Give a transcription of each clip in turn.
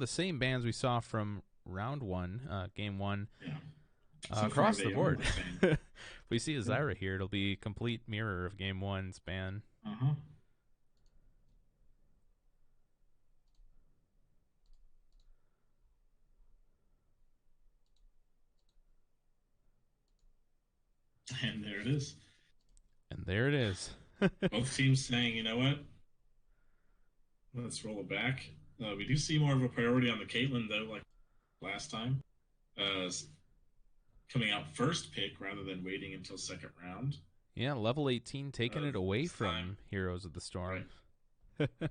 the same bands we saw from round one, game one, Yeah. So far across they the are board. the same. If we see a Yep. Zyra here, it'll be a complete mirror of game one's band. Uh-huh. And there it is. And there it is. Both teams saying, you know what? Let's roll it back. We do see more of a priority on the Caitlyn, though, like last time. Coming out first pick rather than waiting until second round. Yeah, level 18 taking it away This time, from Heroes of the Storm. right.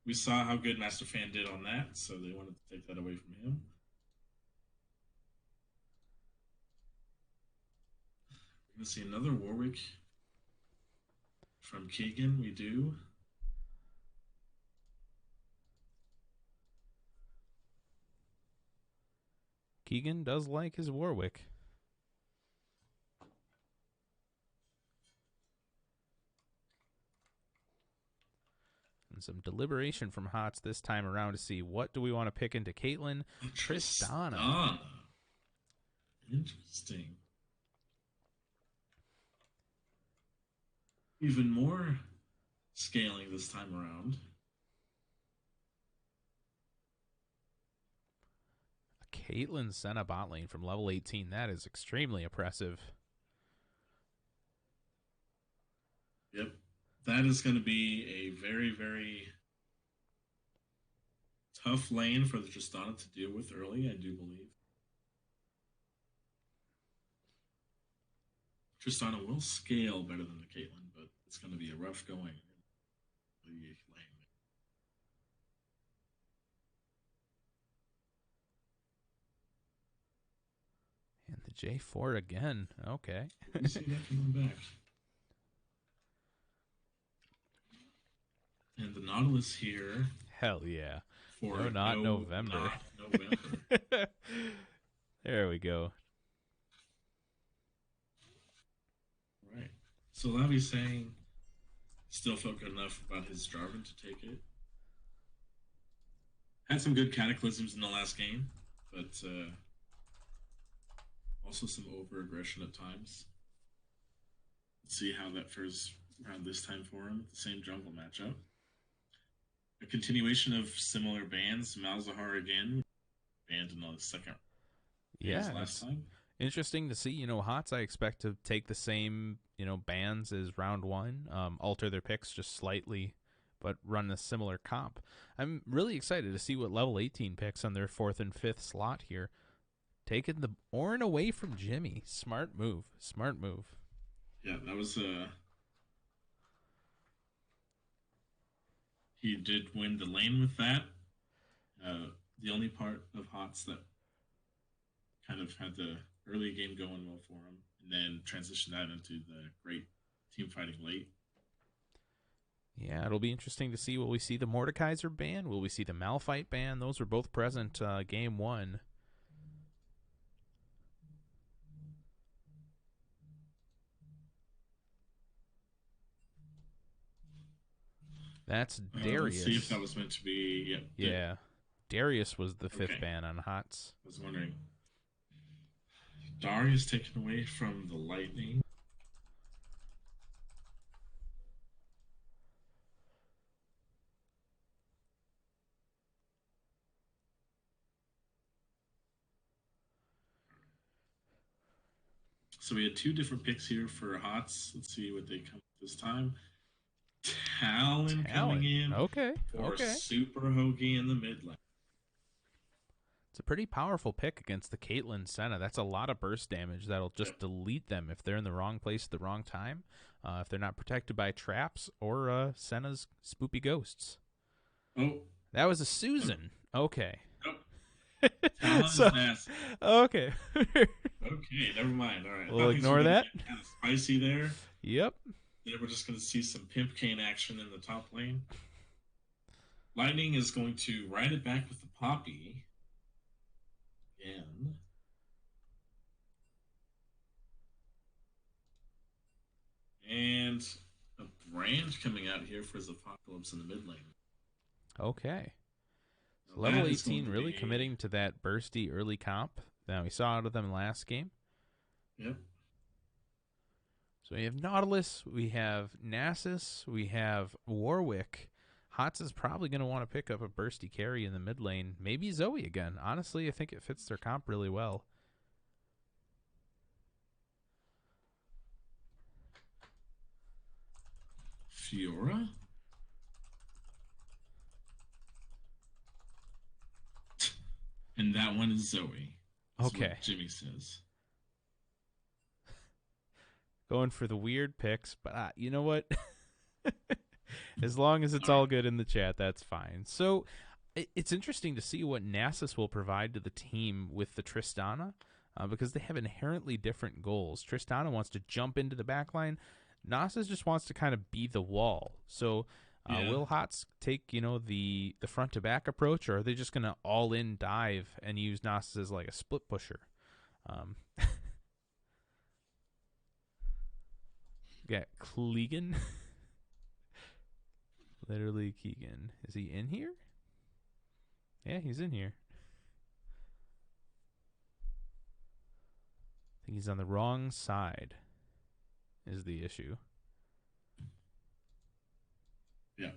We saw how good Master Fan did on that, so they wanted to take that away from him. We're going to see another Warwick from Keegan. We do. Keegan does like his Warwick. And some deliberation from HOTS this time around to see what do we want to pick into Caitlyn. Tristana. Interesting. Even more scaling this time around. A Caitlyn Senna bot lane from level 18. That is extremely impressive. Yep. That is going to be a very, very tough lane for the Tristana to deal with early, I do believe. Tristana will scale better than the Caitlyn, but it's going to be a rough going the lane. And the J4 again. Okay. You see that coming back. And the Nautilus here. Hell yeah. For no, not November. Not November. There we go. Right. So Lavi's saying still felt good enough about his Jarvan to take it. Had some good cataclysms in the last game, but also some over aggression at times. Let's see how that fares around this time for him. The same jungle matchup. A continuation of similar bans. Malzahar again, banned in the second. Yeah, last time. Interesting to see. HOTS I expect to take the same bans as round one, alter their picks just slightly, but run a similar comp. I'm really excited to see what level 18 picks on their 4th and 5th slot here. Taking the Ornn away from Jimmy. Smart move. Smart move. Yeah, that was he did win the lane with that. The only part of HOTS that kind of had the early game going well for him, and then transition that into the great team fighting late. Yeah, it'll be interesting to see. Will we see the Mordekaiser ban? Will we see the Malphite ban? Those were both present game one. That's Darius. Let's see if that was meant to be. Yeah. Darius was the 5th ban on HOTS. I was wondering. Darius taken away from the Lightning. So we had 2 different picks here for HOTS. Let's see what they come with this time. Talon coming in. Okay. For Super Hoagie in the mid lane. It's a pretty powerful pick against the Caitlyn Senna. That's a lot of burst damage that'll just delete them if they're in the wrong place at the wrong time, if they're not protected by traps or Senna's spoopy ghosts. Oh. That was a Susan. Okay. So, okay. Okay, never mind. All right. We'll ignore that. Kind of spicy there. Yep. Then we're just going to see some Pimp Cane action in the top lane. Lightning is going to ride it back with the Poppy. Again. And a brand coming out here for his Apocalypse in the mid lane. Okay. Now Level that is going 18 to really be committing to that bursty early comp that we saw out of them last game. yep. So we have Nautilus, we have Nasus, we have Warwick. HOTS is probably going to want to pick up a bursty carry in the mid lane. Maybe Zoe again. Honestly, I think it fits their comp really well. Fiora. And that one is Zoe. Is Okay. what Jimmy says. Going for the weird picks, but you know what? As long as it's All all right. good in the chat, that's fine. So it's interesting to see what Nasus will provide to the team with the Tristana, because they have inherently different goals. Tristana wants to jump into the backline. Nasus just wants to kind of be the wall. So Yeah. will HOTS take the front to back approach, or are they just going to all in dive and use Nasus as like a split pusher? Um, got Clegan. Literally Keegan. Is he in here? Yeah, he's in here. I think he's on the wrong side is the issue. Yeah.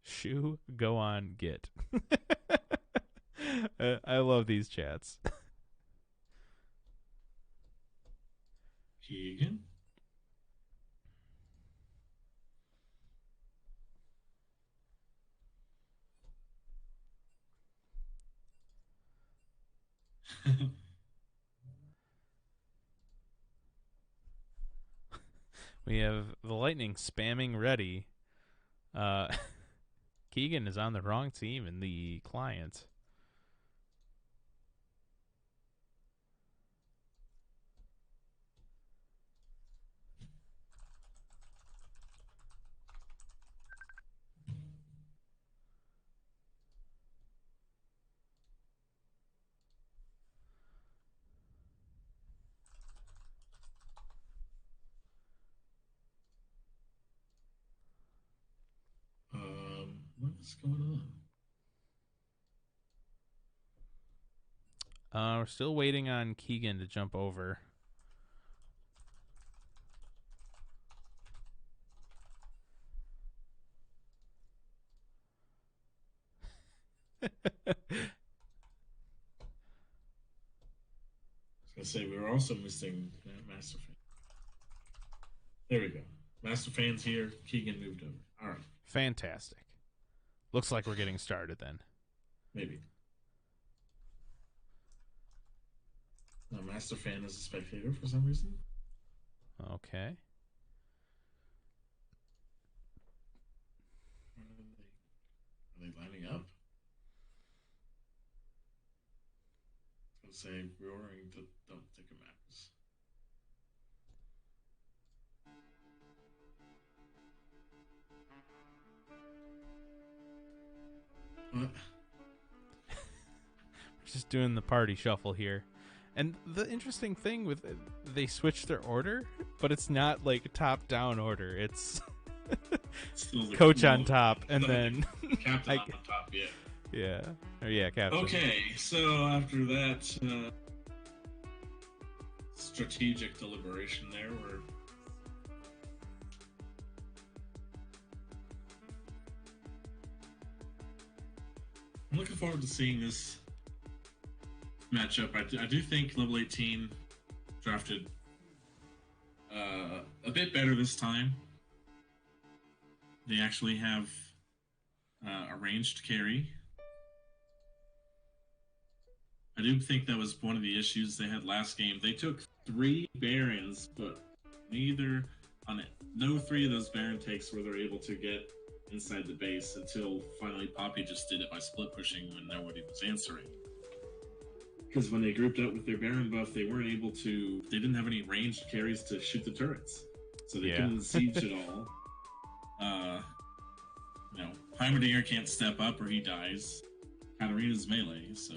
Shoe, go on, get. I love these chats. Keegan. We have the Lightning spamming ready. Uh, Keegan is on the wrong team in the client. What is going on? We're still waiting on Keegan to jump over. I was gonna say we were also missing Master Fan. There we go. Master Fan's here. Keegan moved over. All right. Fantastic. Looks like we're getting started then. Maybe. No, Master Fan is a spectator for some reason. Okay. Are they lining up? I was gonna say roaring to don't take a max. What? Just doing the party shuffle here. And the interesting thing with it, they switched their order, but it's not like top down order. It's Still the coach cool, on top, and the then captain on top. Yeah. yeah, or yeah, captain. Okay, so after that strategic deliberation, there we're I'm looking forward to seeing this matchup. I do think level 18 drafted a bit better this time. They actually have a ranged carry. I do think that was one of the issues they had last game. They took 3 Barons, but no 3 of those Baron takes were they able to get inside the base until finally Poppy just did it by split pushing when nobody was answering. Because when they grouped up with their Baron buff, they didn't have any ranged carries to shoot the turrets. So they couldn't siege at all. Heimerdinger can't step up or he dies. Katarina's melee, so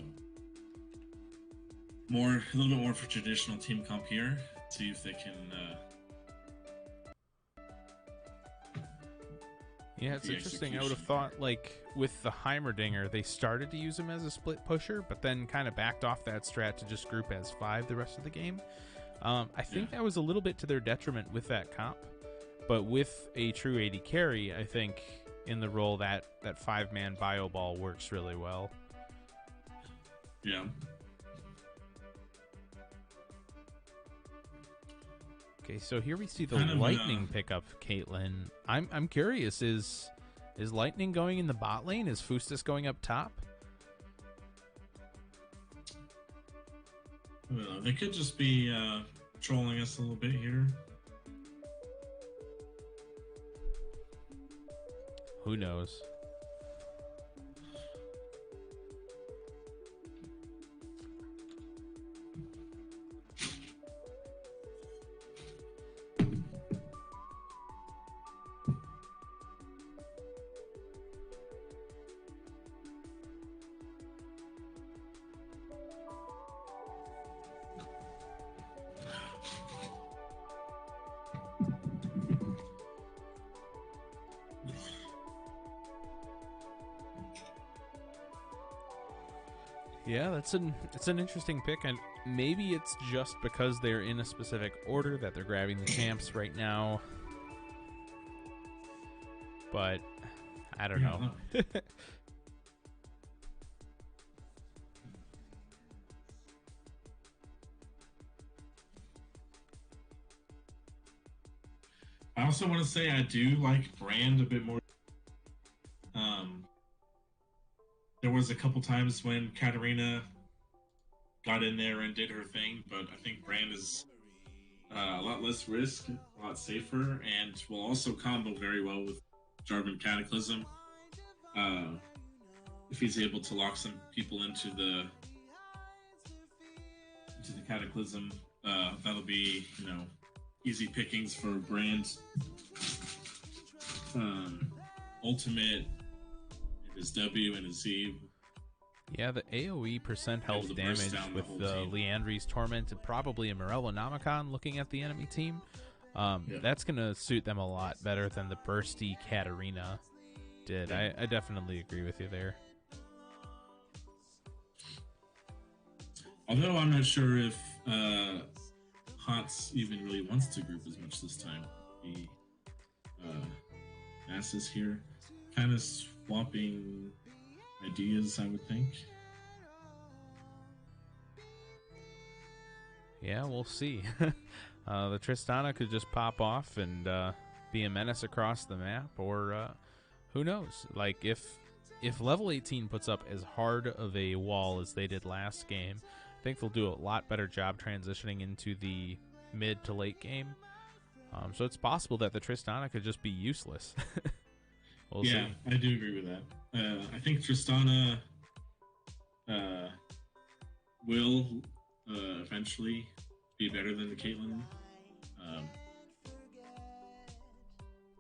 a little bit more for traditional team comp here. See if they can Yeah, with it's the interesting. I would have execution there. thought, like, with the Heimerdinger, they started to use him as a split pusher, but then kind of backed off that strat to just group as 5 the rest of the game. I Yeah, think that was a little bit to their detriment with that comp, but with a true AD carry, I think in the role that 5-man bio ball works really well. yeah. Okay, so here we see the Kind of. Lightning pick up Caitlyn. I'm curious, is Lightning going in the bot lane? Is Fustus going up top? Well, they could just be trolling us a little bit here. Who knows? Yeah, it's an interesting pick, and maybe it's just because they're in a specific order that they're grabbing the champs right now. But I don't know. I also want to say I do like Brand a bit more. There was a couple times when Katarina got in there and did her thing, but I think Brand is a lot less risk, a lot safer, and will also combo very well with Jarvan Cataclysm. If he's able to lock some people into the Cataclysm, that'll be easy pickings for Brand. Ultimate, and his W and his Z. Yeah, the AoE percent health Able to burst damage down the with whole the team. Leandri's Torment and probably a Morellonomicon looking at the enemy team, Yeah. that's going to suit them a lot better than the bursty Katarina did. Yeah. I definitely agree with you there. Although I'm not sure if HOTS even really wants to group as much this time. The masses here kind of swapping ideas, I would think. Yeah, we'll see. The Tristana could just pop off and be a menace across the map, or who knows? Like, if level 18 puts up as hard of a wall as they did last game, I think they'll do a lot better job transitioning into the mid to late game. So it's possible that the Tristana could just be useless. We'll see. I do agree with that. I think Tristana will eventually be better than the Caitlyn.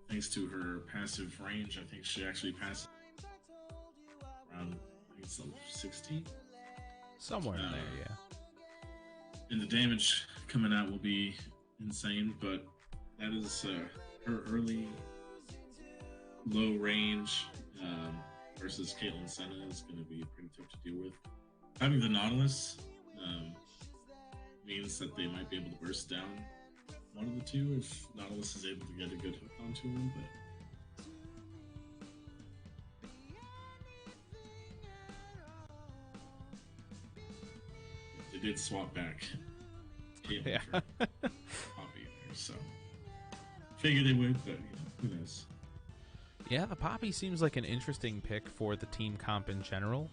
Thanks to her passive range, I think she actually passes around, I think it's 16. Somewhere in there, yeah. And the damage coming out will be insane, but that is her early low range versus Caitlyn Senna is going to be pretty tough to deal with. Having the Nautilus means that they might be able to burst down one of the two if Nautilus is able to get a good hook onto him, but they did swap back Caitlyn Yeah. for Poppy there, so figured they would, but who knows. Yeah, the Poppy seems like an interesting pick for the team comp in general.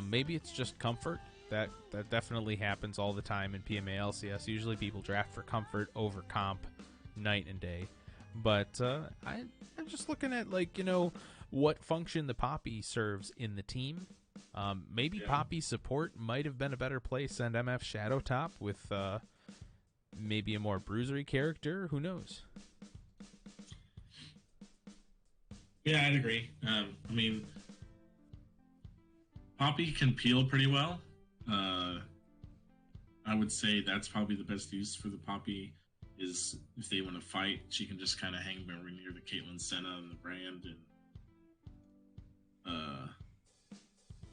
Maybe it's just comfort. That definitely happens all the time in PMA LCS. Usually people draft for comfort over comp night and day. But I'm just looking at, what function the Poppy serves in the team. Maybe Poppy support might have been a better place than MF Shadow Top with maybe a more bruisery character. Who knows? Yeah, I'd agree. I mean, Poppy can peel pretty well. I would say that's probably the best use for the Poppy is if they want to fight, she can just kind of hang very near the Caitlyn Senna and the brand, and uh,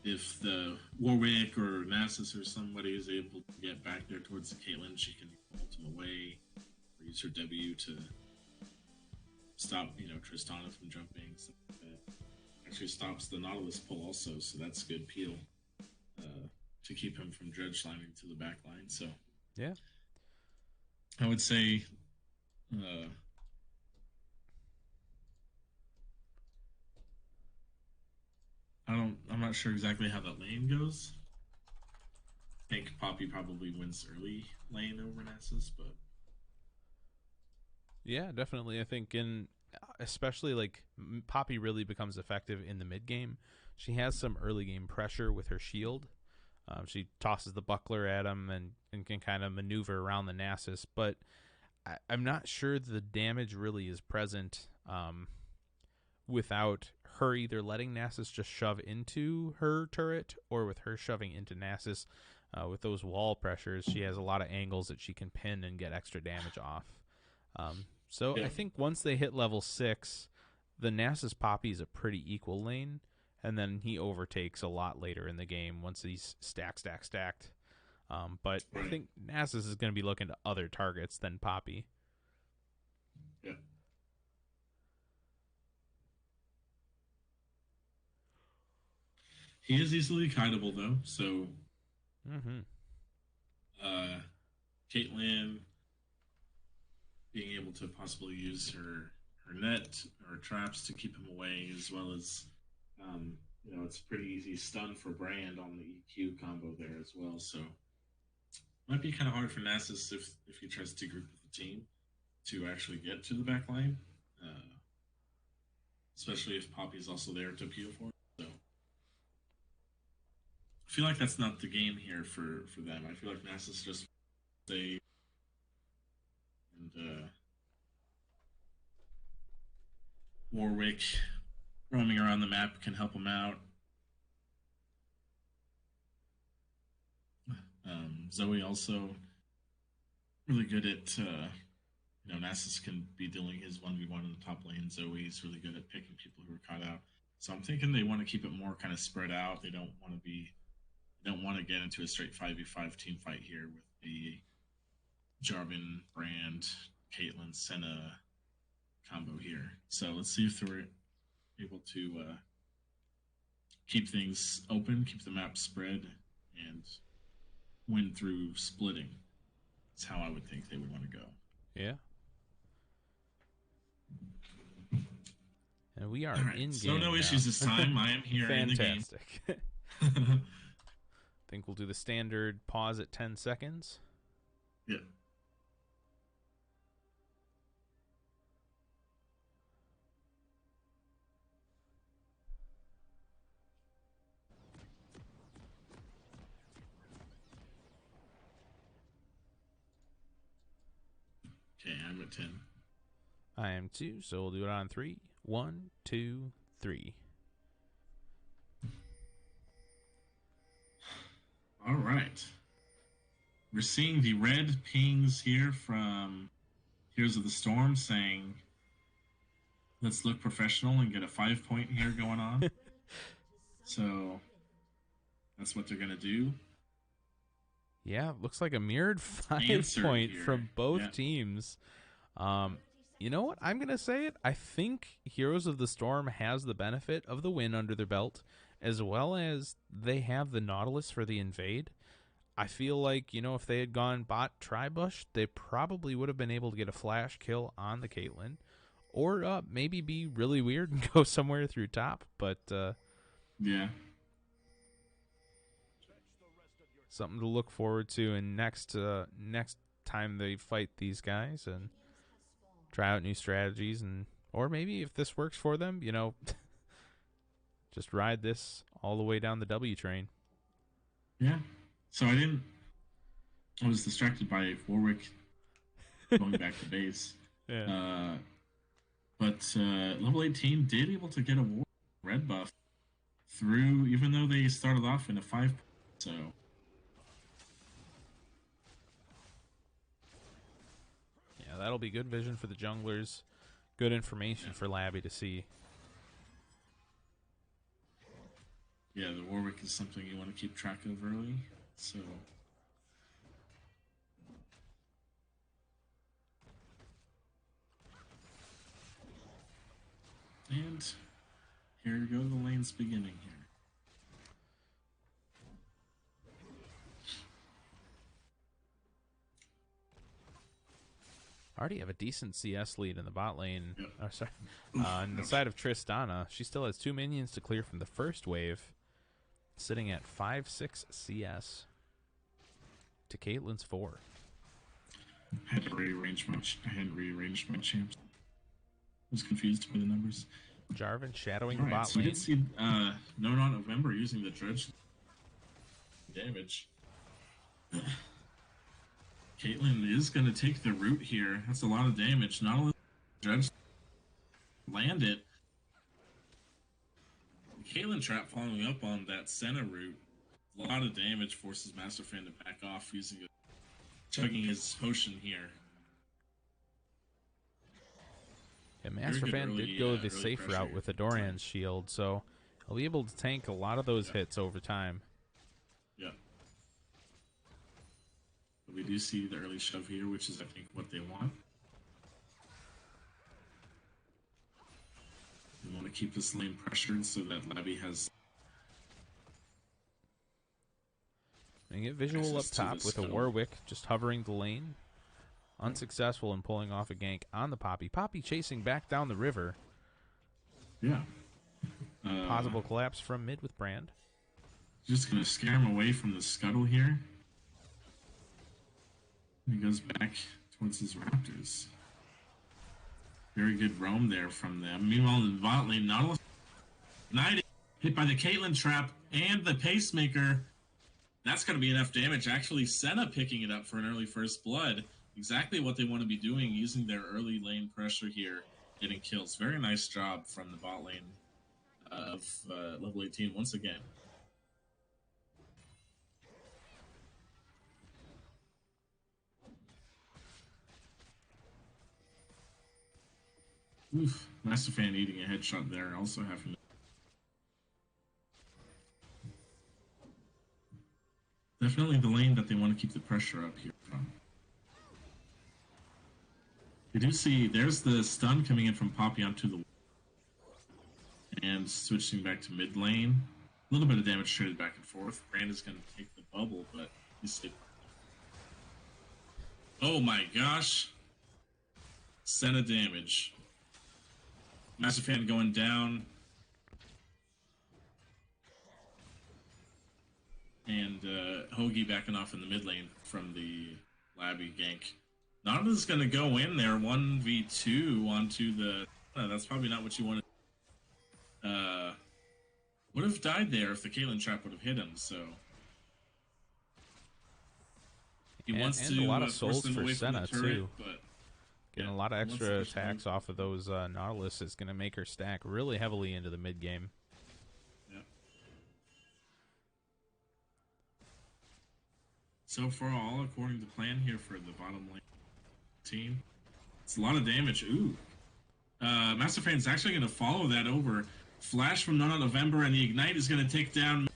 if the Warwick or Nasus or somebody is able to get back there towards the Caitlyn, she can ult him away or use her W to stop, Tristana from jumping. Stuff like that. Actually stops the Nautilus pull also, so that's good peel to keep him from dredge lining to the back line. So Yeah. I would say uh, I'm not sure exactly how that lane goes. I think Poppy probably wins early lane over Nasus, but Yeah, definitely. I think especially like Poppy really becomes effective in the mid game. She has some early game pressure with her shield. She tosses the buckler at him and can kind of maneuver around the Nasus, but I'm not sure the damage really is present without her either letting Nasus just shove into her turret or with her shoving into Nasus. With those wall pressures, she has a lot of angles that she can pin and get extra damage off. So yeah. I think once they hit level 6, the Nasus Poppy is a pretty equal lane, and then he overtakes a lot later in the game once he's stacked. But Right. I think Nasus is going to be looking to other targets than Poppy. Yeah. He is easily kiteable though, so uh, Caitlyn being able to possibly use her net or traps to keep him away, as well as it's pretty easy stun for Brand on the EQ combo there as well. So might be kind of hard for Nasus if he tries to group with the team to actually get to the back line, especially if Poppy's also there to peel for him. So I feel like that's not the game here for them. I feel like Nasus just stay and Warwick roaming around the map can help him out. Zoe also really good at Nasus can be dealing his 1v1 in the top lane. Zoe's really good at picking people who are caught out. So I'm thinking they want to keep it more kind of spread out. They don't want to get into a straight 5v5 team fight here with the Jarvan, Brand, Caitlyn, Senna combo here. So let's see if they're able to keep things open, keep the map spread, and win through splitting. That's how I would think they would want to go. Yeah. And we are All right, in so game no now. issues this time. I am here in the game. Fantastic. I think we'll do the standard pause at 10 seconds. Yeah. Okay, I'm at 10. I am 2, so we'll do it on 3. 1, 2, 3. All right. We're seeing the red pings here from Heroes of the Storm saying, let's look professional and get a 5-point here going on. So that's what they're going to do. Yeah, looks like a mirrored 5-point from both teams. You know what? I'm going to say it. I think Heroes of the Storm has the benefit of the win under their belt, as well as they have the Nautilus for the invade. I feel like, if they had gone bot Tribush, they probably would have been able to get a flash kill on the Caitlyn. Or maybe be really weird and go somewhere through top. But, yeah. Something to look forward to in next time they fight these guys and try out new strategies, or maybe if this works for them, just ride this all the way down the W train. Yeah. So I was distracted by Warwick going back to base. Yeah. But level 18 did able to get a red buff through, even though they started off in a 5. So yeah, that'll be good vision for the junglers. Good information for Labby to see. Yeah, the Warwick is something you want to keep track of early. So. And here you go, the lane's beginning here. Already have a decent CS lead in the bot lane. Yep. Oh, sorry. On the side of Tristana, she still has 2 minions to clear from the first wave, sitting at 5-6 CS to Caitlyn's 4. I hadn't rearranged my champs. I was confused by the numbers. Jarvan shadowing All the right, bot so lane. we did see No Not November using the dredge damage. Caitlyn is going to take the root here. That's a lot of damage. Not only dredge land it. Caitlyn trap following up on that Senna root. A lot of damage forces Master Fan to back off using it, chugging his potion here. Yeah, Master Fan did go the safe route with the Doran's shield, so he'll be able to tank a lot of those hits over time. Yeah. But we do see the early shove here, which is, I think, what they want. They want to keep this lane pressured so that Labby has... And get visual up top with a Warwick just hovering the lane. Unsuccessful in pulling off a gank on the Poppy. Poppy chasing back down the river. Yeah. Possible collapse from mid with Brand. Just going to scare him away from the scuttle here. He goes back towards his Raptors. Very good roam there from them. Meanwhile, in the bot lane, Nautilus ignited, hit by the Caitlyn trap and the pacemaker. That's going to be enough damage. Actually, Senna picking it up for an early first blood. Exactly what they want to be doing, using their early lane pressure here, getting kills. Very nice job from the bot lane of level 18 once again. Oof, Master Fan eating a headshot there, also having... Definitely the lane that they want to keep the pressure up here from. You do see, there's the stun coming in from Poppy onto the... And switching back to mid lane. A little bit of damage traded back and forth. Brand is going to take the bubble, but he's safe. Oh my gosh. Senna damage. Master Fan going down. And Hoagie backing off in the mid lane from the Labby gank. Nautilus is going to go in there 1v2 onto the... that's probably not what you wanted. Would have died there if the Caitlyn trap would have hit him, so... He wants to a lot of souls force them for away Senna, from the turret, too. But, getting a lot of extra attacks off of those Nautilus is going to make her stack really heavily into the mid game. Yeah. So far, all according to plan here for the bottom lane team. It's a lot of damage. Ooh. Master Fan's actually going to follow that over. Flash from No Not November, and the Ignite is going to take down...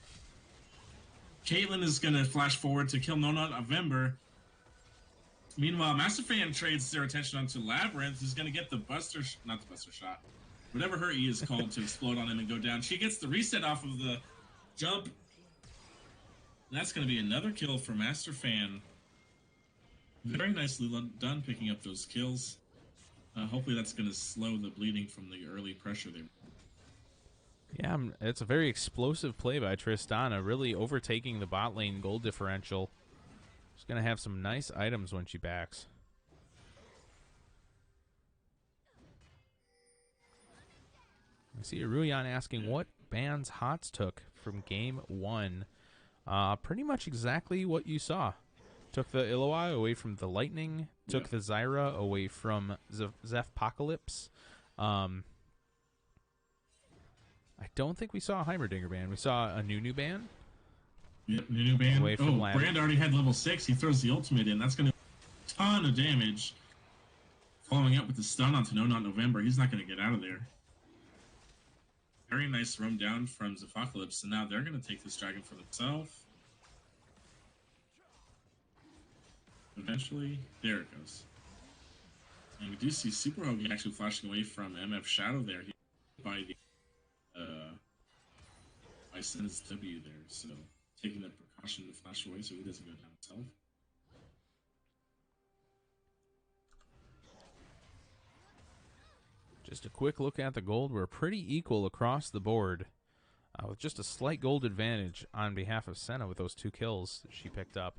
Caitlyn is going to flash forward to kill No Not November. Meanwhile, Master Fan trades their attention onto Labyrinth, who's going to get the Buster... not the Buster Shot. Whatever her E is called to explode on him and go down. She gets the reset off of the jump. That's going to be another kill for Master Fan. Very nicely done picking up those kills. Hopefully that's going to slow the bleeding from the early pressure there. Yeah, it's a very explosive play by Tristana, really overtaking the bot lane gold differential. She's going to have some nice items when she backs. I see Ruyan asking what bans HOTS took from game 1. Pretty much exactly what you saw. Took the Illaoi away from the Lightning, took the Zyra away from Zephpocalypse. I don't think we saw a Heimerdinger ban. We saw a Nunu ban. Yep, Nunu ban. Away from Labby. Brand already had level 6. He throws the ultimate in. That's going to do a ton of damage. Following up with the stun onto No Not November. He's not going to get out of there. Very nice roam down from Zephocalypse, and now they're going to take this dragon for themselves. Eventually, there it goes. And we do see Super Hogan actually flashing away from MF Shadow there. He by the by Sen's W there, so taking that precaution to flash away so he doesn't go down himself. Just a quick look at the gold. We're pretty equal across the board, with just a slight gold advantage on behalf of Senna with those 2 kills that she picked up.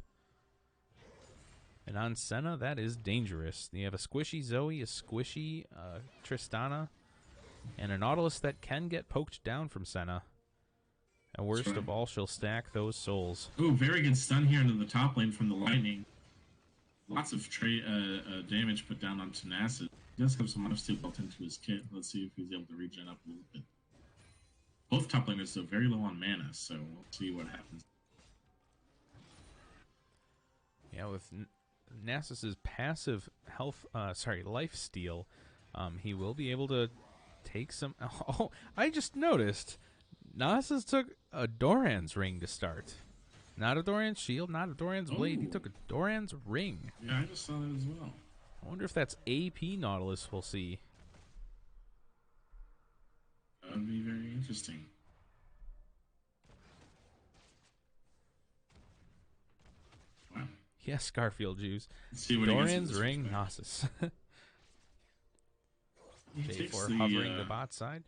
And on Senna, that is dangerous. You have a squishy Zoe, a squishy Tristana, and a Nautilus that can get poked down from Senna. And worst of all, she'll stack those souls. Oh, very good stun here into the top lane from the Lightning. Lots of damage put down on Tenacity. He does have some lifesteal built into his kit. Let's see if he's able to regen up a little bit. Both top laners, though, very low on mana, so we'll see what happens. Yeah, with Nasus's passive life steal, he will be able to take some. Oh, I just noticed Nasus took a Doran's ring to start. Not a Doran's shield, not a Doran's blade. He took a Doran's ring. Yeah, I just saw that as well. I wonder if that's AP Nautilus we'll see. That would be very interesting. Wow. Yes, Garfield Jews. See what Doran's ring, Nasus. J4 hovering the bot side.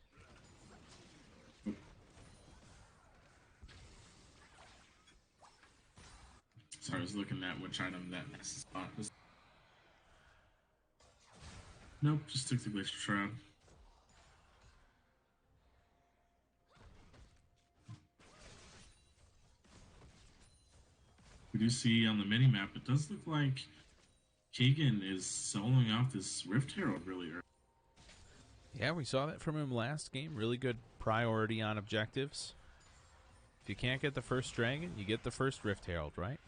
Sorry, I was looking at which item that Nasus spot was. Nope, just took the Glacial Shroud. We do see on the mini-map, it does look like Kagan is soloing off this Rift Herald really early. Yeah, we saw that from him last game. Really good priority on objectives. If you can't get the first dragon, you get the first Rift Herald, right?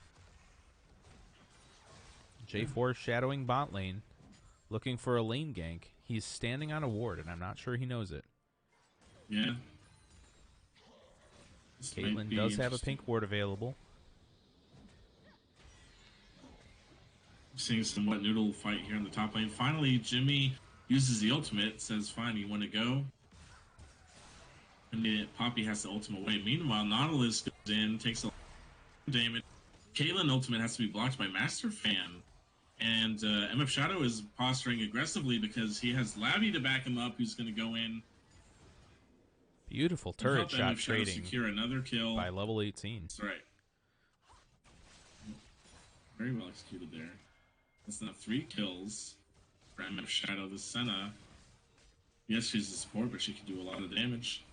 J4 shadowing bot lane, looking for a lane gank. He's standing on a ward, and I'm not sure he knows it. Yeah. Caitlyn does have a pink ward available. Seeing somewhat noodle fight here in the top lane. Finally, Jimmy uses the ultimate, says, fine, you want to go? And then Poppy has to ultimate away. Meanwhile, Nautilus goes in, takes a lot of damage. Caitlyn ultimate has to be blocked by Master Fan. And MF Shadow is posturing aggressively because he has Labby to back him up, who's going to go in. Beautiful turret shot trading secure another kill by level 18. That's right. Very well executed there. That's now 3 kills for MF Shadow. The Senna, yes, she's a support, but she can do a lot of damage.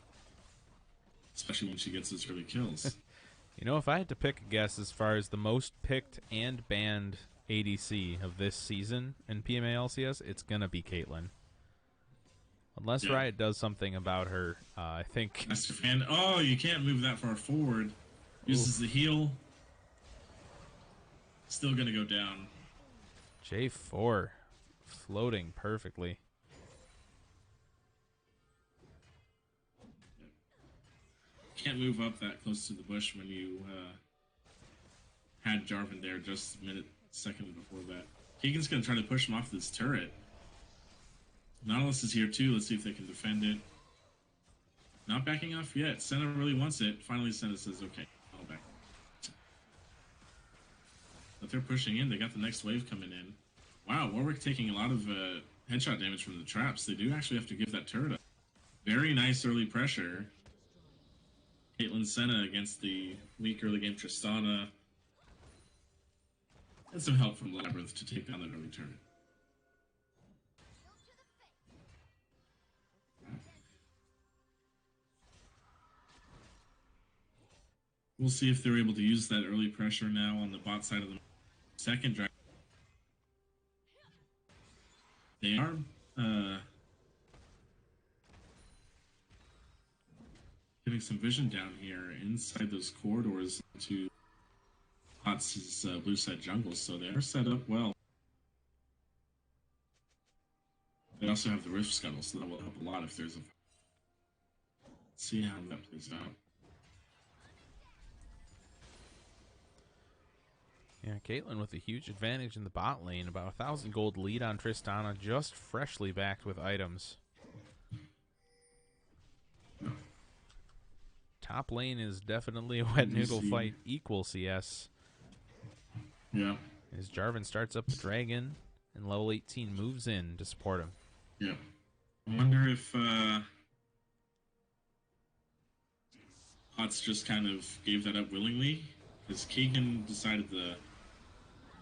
Especially when she gets those early kills. You know, if I had to pick a guess as far as the most picked and banned ADC of this season in PMA LCS, it's going to be Caitlyn. Unless Riot does something about her, I think... Master Fan, oh, you can't move that far forward. Uses the heal. Still going to go down. J4 floating perfectly. Can't move up that close to the bush when you had Jarvan there just a second before that. Keegan's going to try to push him off this turret. Nautilus is here too. Let's see if they can defend it. Not backing off yet. Senna really wants it. Finally, Senna says, okay, I'll back. But they're pushing in. They got the next wave coming in. Wow, Warwick taking a lot of headshot damage from the traps. They do actually have to give that turret up. Very nice early pressure. Caitlyn Senna against the weak early game Tristana. And some help from Labyrinth to take down that early turret. We'll see if they're able to use that early pressure now on the bot side of the second dragon. They are getting some vision down here inside those corridors to HOTS' blue side jungle, so they are set up well. They also have the Rift Scuttle, so that will help a lot if there's a. Let's see how that plays out. Yeah, Caitlyn with a huge advantage in the bot lane. About 1,000 gold lead on Tristana, just freshly backed with items. Top lane is definitely a wet noodle fight, equal CS. Yeah. As Jarvan starts up the dragon, and level 18 moves in to support him. Yeah. I wonder if HOTS just kind of gave that up willingly, because Keegan decided to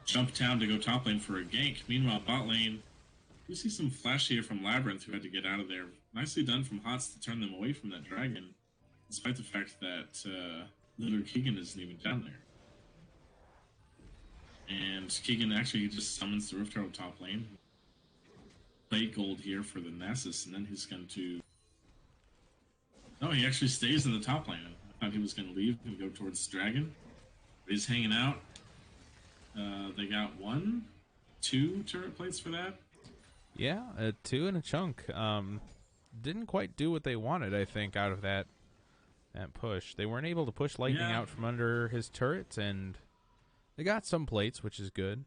jump town to go top lane for a gank. Meanwhile, bot lane, you see some flash here from Labyrinth, who had to get out of there. Nicely done from HOTS to turn them away from that dragon, despite the fact that Lillard Keegan isn't even down there. And Keegan actually just summons the Rift Herald top lane. Play gold here for the Nasus, and then he's going to. No, he actually stays in the top lane. I thought he was going to leave and go towards Dragon. But he's hanging out. They got 2 turret plates for that. Yeah, 2 in a chunk. Didn't quite do what they wanted, I think, out of that push. They weren't able to push Lightning out from under his turret, and they got some plates, which is good.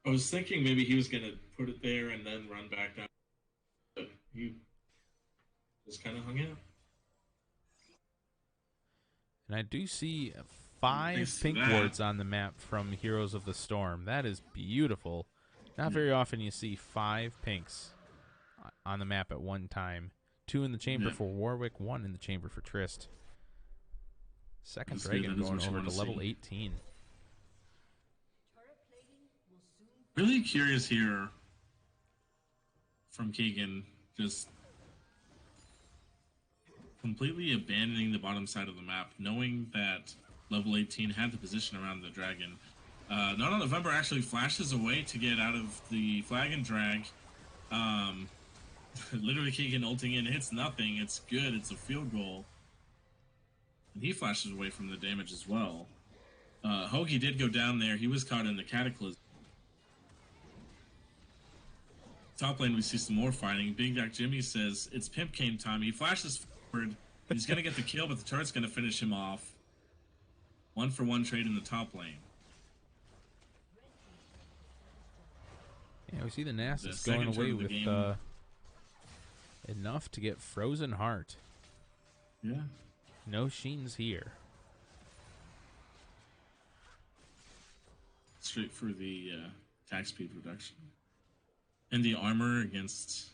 I was thinking maybe he was going to put it there and then run back down. But he just kind of hung out. And I do see 5 pink wards on the map from Heroes of the Storm. That is beautiful. Not very often you see 5 pinks on the map at one time. 2 in the chamber for Warwick, 1 in the chamber for Trist. Second dragon going over to level 18. Really curious here from Keegan, just completely abandoning the bottom side of the map, knowing that level 18 had the position around the dragon. Not November actually flashes away to get out of the flag and drag. Literally Keegan ulting in, hits nothing. It's good. It's a field goal. And he flashes away from the damage as well. Hoagie did go down there. He was caught in the Cataclysm. Top lane, we see some more fighting. Big Jack Jimmy says, it's Pimp Cane time. He flashes forward. He's going to get the kill, but the turret's going to finish him off. 1-for-1 trade in the top lane. Yeah, we see the Nasus going away with enough to get Frozen Heart. Yeah. No Sheens here. Straight for the attack speed reduction. And the armor against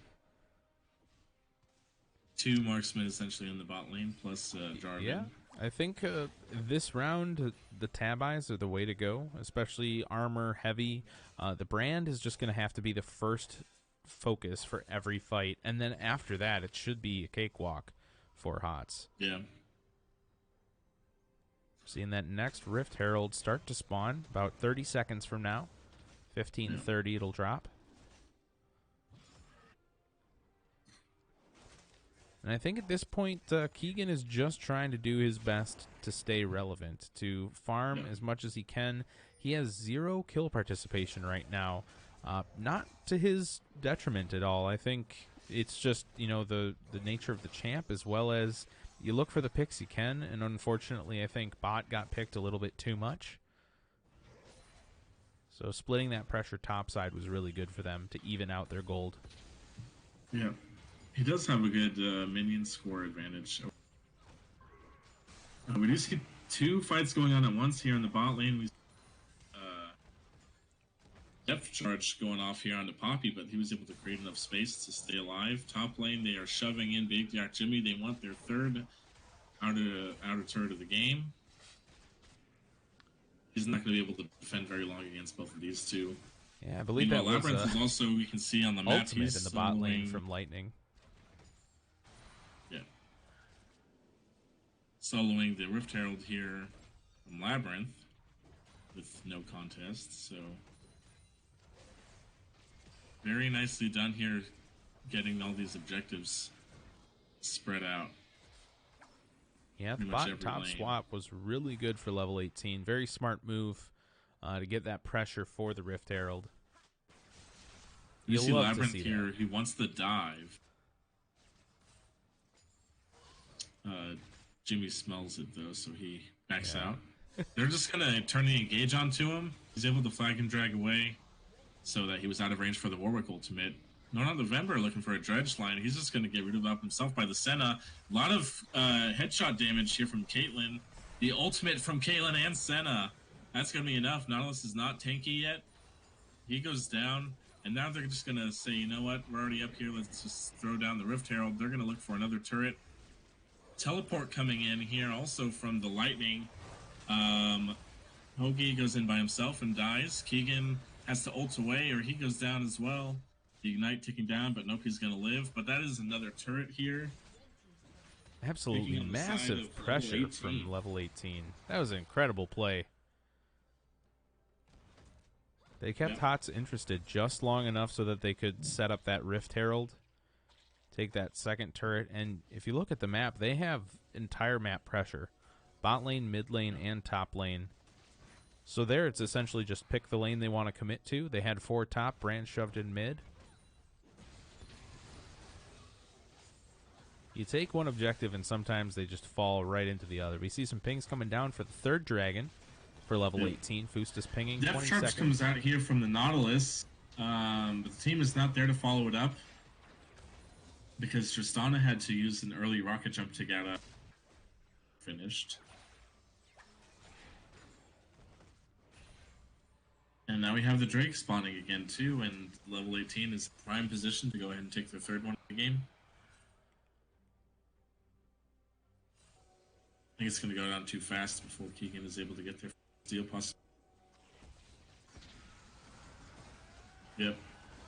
2 marksmen essentially in the bot lane, plus Jarvan. Yeah, I think this round the tab eyes are the way to go, especially armor heavy. The brand is just going to have to be the first focus for every fight, and then after that it should be a cakewalk for HOTS. Yeah. Seeing that next Rift Herald start to spawn about 30 seconds from now. 15:30 it'll drop. And I think at this point, Keegan is just trying to do his best to stay relevant, to farm as much as he can. He has 0 kill participation right now, not to his detriment at all. I think it's just, you know, the nature of the champ, as well as you look for the picks you can, and unfortunately I think bot got picked a little bit too much. So splitting that pressure topside was really good for them to even out their gold. Yeah. He does have a good minion score advantage. We do see 2 fights going on at once here in the bot lane. We depth charge going off here onto Poppy, but he was able to create enough space to stay alive. Top lane, they are shoving in Big Jack Jimmy. They want their 3rd outer turret of the game. He's not going to be able to defend very long against both of these 2. Yeah, I believe that was Labyrinth is also, we can see on the map, ultimate he's in the bot lane from Lightning. Yeah. Soloing the Rift Herald here from Labyrinth with no contest, so very nicely done here, getting all these objectives spread out. Yeah, the bot top swap was really good for level 18. Very smart move to get that pressure for the Rift Herald. You You'll see love to Labyrinth see that. here. He wants the dive. Jimmy smells it though, so he backs Yeah. out. They're just gonna turn the engage onto him. He's able to flag and drag away, so that he was out of range for the Warwick ultimate. No, not November looking for a dredge line. He's just gonna get rid of himself by the Senna. A lot of headshot damage here from Caitlyn. The ultimate from Caitlyn and Senna. That's gonna be enough. Nautilus is not tanky yet. He goes down, and now they're just gonna say, you know what? We're already up here. Let's just throw down the Rift Herald. They're gonna look for another turret. Teleport coming in here also from the lightning. Hoagie goes in by himself and dies. Keegan has to ult away or he goes down as well. The ignite ticking down, but Noki's gonna live. But that is another turret here. Absolutely massive pressure from level 18. That was an incredible play. They kept HOTS interested just long enough so that they could set up that Rift Herald, take that second turret, and if you look at the map, they have entire map pressure. Bot lane, mid lane, and top lane. So there, it's essentially just pick the lane they want to commit to. They had 4 top, Brand shoved in mid. You take one objective, and sometimes they just fall right into the other. We see some pings coming down for the third dragon for level 18. Foost is pinging. Depth Sharps comes out here from the Nautilus. But the team is not there to follow it up because Tristana had to use an early rocket jump to get finished. And now we have the Drake spawning again too, and level 18 is prime position to go ahead and take the third one of the game. I think it's going to go down too fast before Keegan is able to get there. Steal possible. Yep,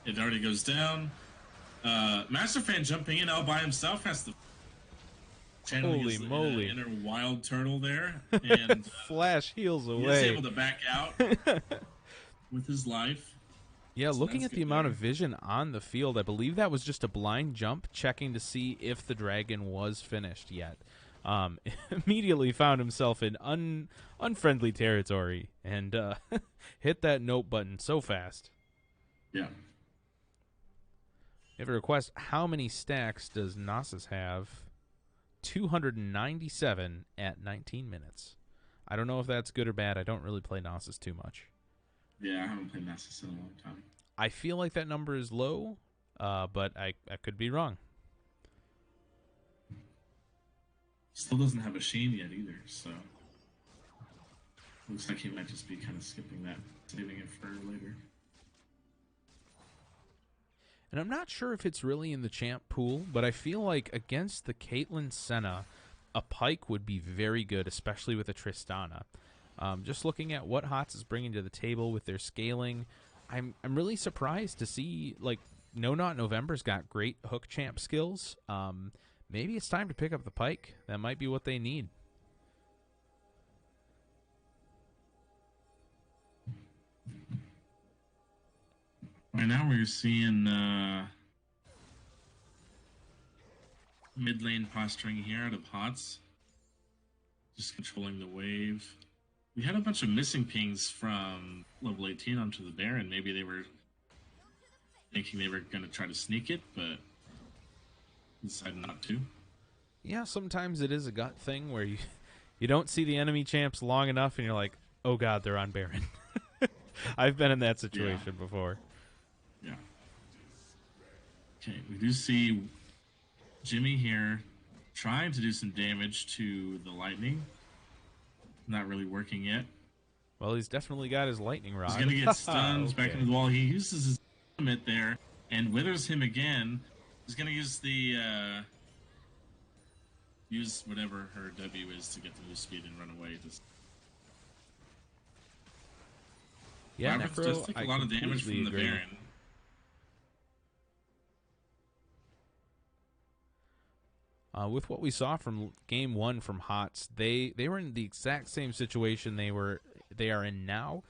it already goes down. Master Fan jumping in all by himself has to channeling Holy his moly. Inner wild turtle there, and Flash heals away. He's able to back out with his life. Yeah, so looking at the amount of vision on the field, I believe that was just a blind jump, checking to see if the dragon was finished yet. Immediately found himself in unfriendly territory and hit that note button so fast. Yeah. You have a request. How many stacks does Nasus have? 297 at 19 minutes. I don't know if that's good or bad. I don't really play Nasus too much. Yeah, I haven't played Nasus in a long time. I feel like that number is low, but I could be wrong. Still doesn't have a Sheen yet either, so looks like he might just be kind of skipping that, saving it for later. And I'm not sure if it's really in the champ pool, but I feel like against the Caitlyn Senna, a Pyke would be very good, especially with a Tristana. Just looking at what HOTS is bringing to the table with their scaling, I'm really surprised to see, like, No Not November's got great hook champ skills. Maybe it's time to pick up the Pyke. That might be what they need. Right now we're seeing mid lane posturing here out of HOTS. Just controlling the wave. We had a bunch of missing pings from level 18 onto the Baron. Maybe they were thinking they were going to try to sneak it, but decided not to. Yeah, sometimes it is a gut thing where you don't see the enemy champs long enough and you're like, oh god, they're on Baron. I've been in that situation before. Yeah. Okay, we do see Jimmy here trying to do some damage to the lightning. Not really working yet. Well, he's definitely got his lightning rod. He's going to get stunned okay. back into the wall. He uses his ultimate there and withers him again. He's going to use the use whatever her W is to get the move speed and run away. Yeah, Labyrinth does take a lot of damage from the Baron. With what we saw from game 1 from HOTS, they were in the exact same situation they are in now,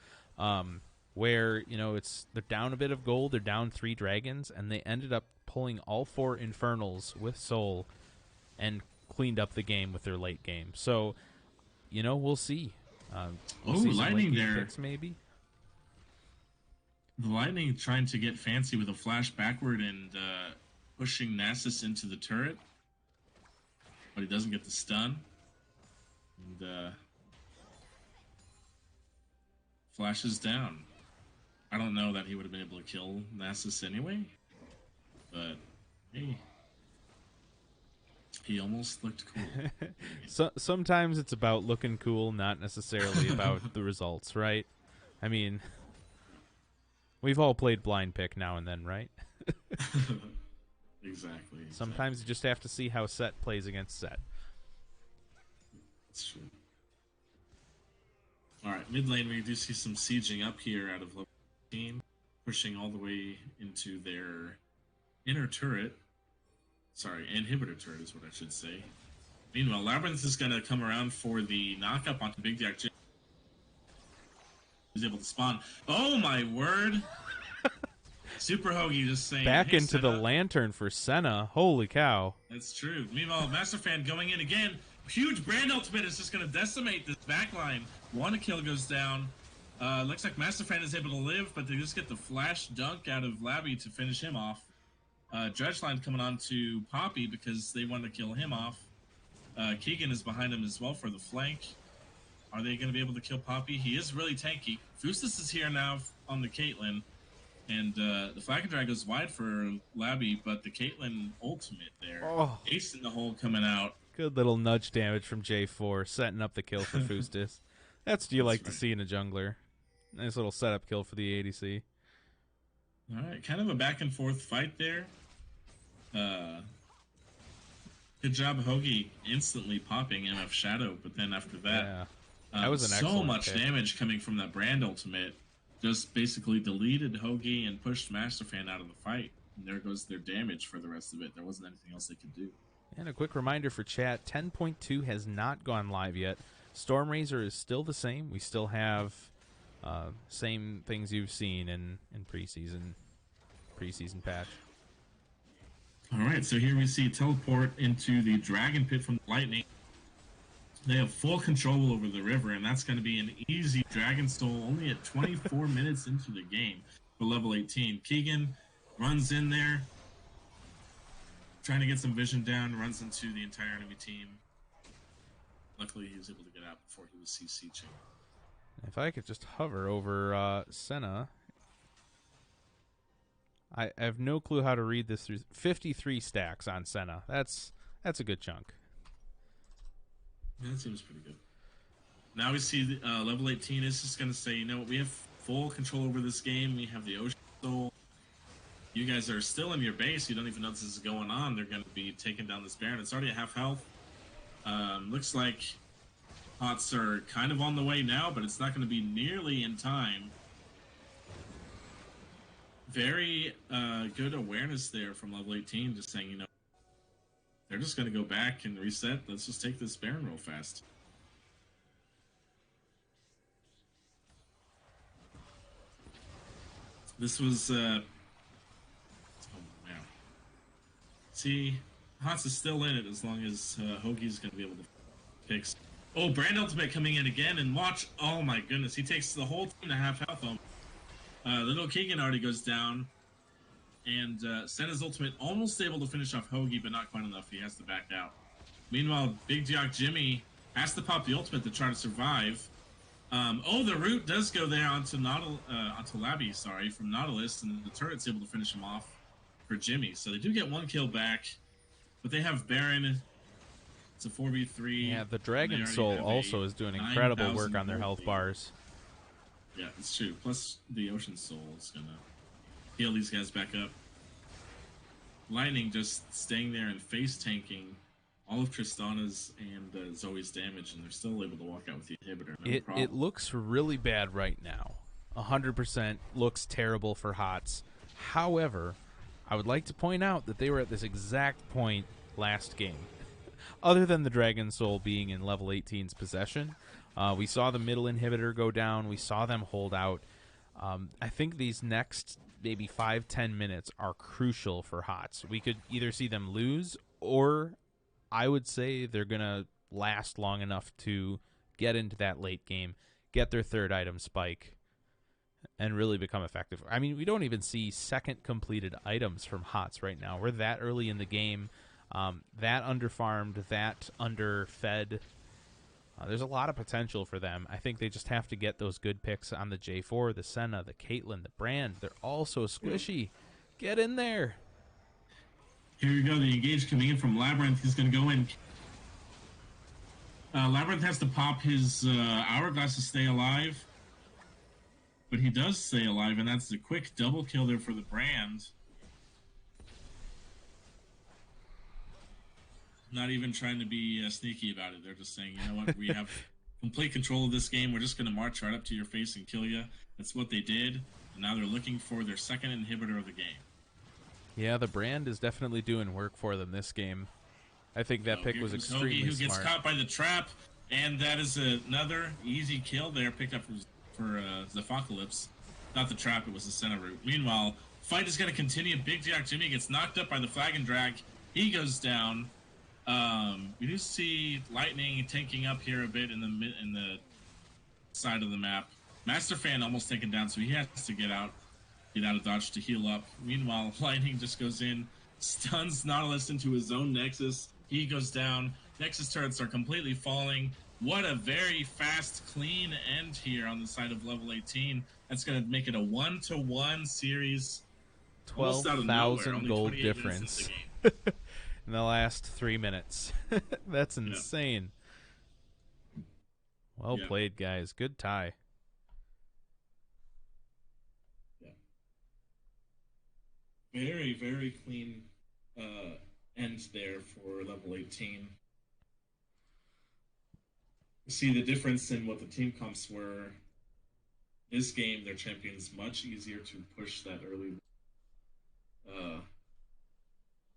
where they're down a bit of gold, they're down 3 dragons, and they ended up pulling all 4 Infernals with Soul and cleaned up the game with their late game. So, we'll see. We'll see lightning there. Picks maybe. The Lightning trying to get fancy with a flash backward and pushing Nasus into the turret, but he doesn't get the stun. And flashes down. I don't know that he would have been able to kill Nasus anyway, but hey, he almost looked cool. So sometimes it's about looking cool, not necessarily about the results, right? I mean, we've all played blind pick now and then, right? Exactly. Sometimes you just have to see how set plays against set. That's true. All right, mid lane, we do see some sieging up here out of level 15, pushing all the way into their inner turret. Sorry, inhibitor turret is what I should say. Meanwhile, Labyrinth is going to come around for the knockup onto Big Jack Jim. He's able to spawn. Oh my word! Super Hoagie just saying. Back hey, into Senna. the lantern for Senna. Holy cow. That's true. Meanwhile, Master Fan going in again. Huge brand ultimate is just going to decimate this backline. One kill goes down. Looks like Master Fan is able to live, but they just get the flash dunk out of Labby to finish him off. Judge Line coming on to Poppy because they want to kill him off. Keegan is behind him as well for the flank. Are they going to be able to kill Poppy? He is really tanky. Fustus is here now on the Caitlyn. And the Flag and Drag goes wide for Labby, but the Caitlyn ultimate there. Oh. Ace in the hole coming out. Good little nudge damage from J4, setting up the kill for Fustus. That's what you like to see in a jungler. Nice little setup kill for the ADC. All right, kind of a back and forth fight there. Good job, Hoagie, instantly popping MF Shadow, but then after that, that was an so much pick. damage coming from that brand ultimate. Just basically deleted Hoagie and pushed Master Fan out of the fight. And there goes their damage for the rest of it. There wasn't anything else they could do. And a quick reminder for chat, 10.2 has not gone live yet. Stormrazor is still the same. We still have same things you've seen in preseason patch. All right, so here we see teleport into the Dragon Pit from the Lightning. They have full control over the river, and that's going to be an easy Dragon Soul only at 24 minutes into the game for level 18. Keegan runs in there, trying to get some vision down, runs into the entire enemy team. Luckily, he was able to get out before he was CC chained. If I could just hover over Senna. I have no clue how to read this through. 53 stacks on Senna. That's a good chunk. Yeah, that seems pretty good. Now we see level 18 is just going to say, you know what, we have full control over this game. We have the Ocean Soul. You guys are still in your base. You don't even know this is going on. They're going to be taking down this Baron. It's already at half health. Looks like HOTS are kind of on the way now, but it's not going to be nearly in time. Very good awareness there from level 18, just saying, you know, they're just going to go back and reset. Let's just take this Baron real fast. This was, oh, man. See, HOTS is still in it as long as Hoagie's going to be able to fix. Oh, Brand Ultimate coming in again, and watch. Oh, my goodness. He takes the whole team to half health. Little Keegan already goes down. And Senna's ultimate almost able to finish off Hoagie, but not quite enough. He has to back out. Meanwhile, Big Jock Jimmy has to pop the ultimate to try to survive. The root does go there onto Labby, sorry, from Nautilus, and the turret's able to finish him off for Jimmy. So they do get one kill back, but they have Baron. It's a 4v3. Yeah, the Dragon Soul also is doing incredible work on their health bars. Yeah, it's true. Plus, the Ocean Soul is going to heal these guys back up. Lightning just staying there and face tanking all of Tristana's and Zoe's damage, and they're still able to walk out with the inhibitor. No problem. It looks really bad right now. 100% looks terrible for HOTS. However, I would like to point out that they were at this exact point last game. Other than the Dragon Soul being in level 18's possession, we saw the middle inhibitor go down. We saw them hold out. I think these next maybe 5-10 minutes are crucial for HOTS. We could either see them lose, or I would say they're going to last long enough to get into that late game, get their third item spike, and really become effective. I mean, we don't even see second completed items from HOTS right now. We're that early in the game, that underfarmed, that underfed. There's a lot of potential for them. I think they just have to get those good picks on the J4, the Senna, the Caitlyn, the Brand. They're all so squishy. Get in there. Here you go. The engage coming in from Labyrinth. He's going to go in. Labyrinth has to pop his hourglass to stay alive. But he does stay alive, and that's a quick double kill there for the Brand. Not even trying to be sneaky about it. They're just saying, you know what, we have complete control of this game. We're just going to march right up to your face and kill you. That's what they did. And now they're looking for their second inhibitor of the game. Yeah, the Brand is definitely doing work for them this game. I think that pick was extremely Hoagie, who smart. gets caught by the trap, and that is another easy kill there picked up for Zephocalypse. Not the trap, it was the center route. Meanwhile, fight is going to continue. Big Jack Jimmy gets knocked up by the flag and drag. He goes down. We do see Lightning tanking up here a bit in the side of the map. Master Fan almost taken down, so he has to get out of dodge to heal up. Meanwhile, Lightning just goes in, stuns Nautilus into his own Nexus. He goes down. Nexus turrets are completely falling. What a very fast, clean end here on the side of level 18. That's going to make it a 1-to-1 series. 12,000 gold difference in the last 3 minutes. That's insane. Yeah. Well played, guys. Good tie. Yeah. Very, very clean end there for level 18. See the difference in what the team comps were. This game, their champion's much easier to push that early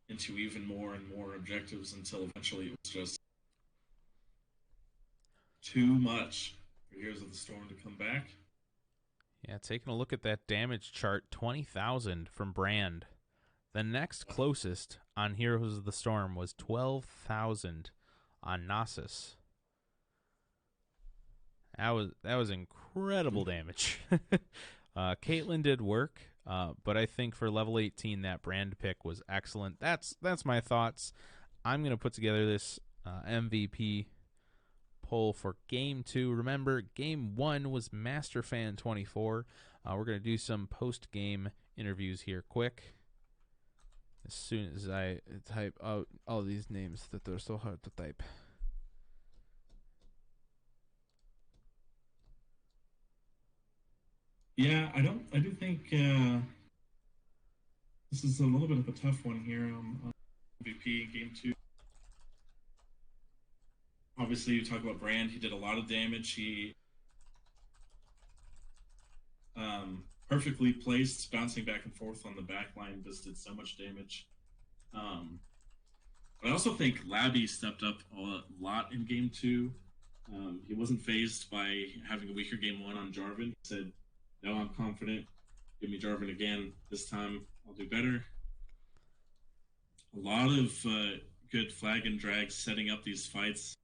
into even more and more objectives until eventually it was just too much for Heroes of the Storm to come back. Yeah, taking a look at that damage chart, 20,000 from Brand. The next closest on Heroes of the Storm was 12,000 on Nasus. That was incredible damage. Caitlyn did work, but I think for level 18, that Brand pick was excellent. That's my thoughts. I'm going to put together this MVP poll for Game 2. Remember, Game 1 was MasterFan24. We're going to do some post-game interviews here quick. As soon as I type out all these names that they're so hard to type. Yeah, I do think this is a little bit of a tough one here on MVP Game 2. Obviously, you talk about Brand. He did a lot of damage. He perfectly placed, bouncing back and forth on the back line, just did so much damage. But I also think Labby stepped up a lot in Game 2. He wasn't fazed by having a weaker Game 1 on Jarvan. He said, no, I'm confident. Give me Jarvan again. This time, I'll do better. A lot of good flag and drag setting up these fights.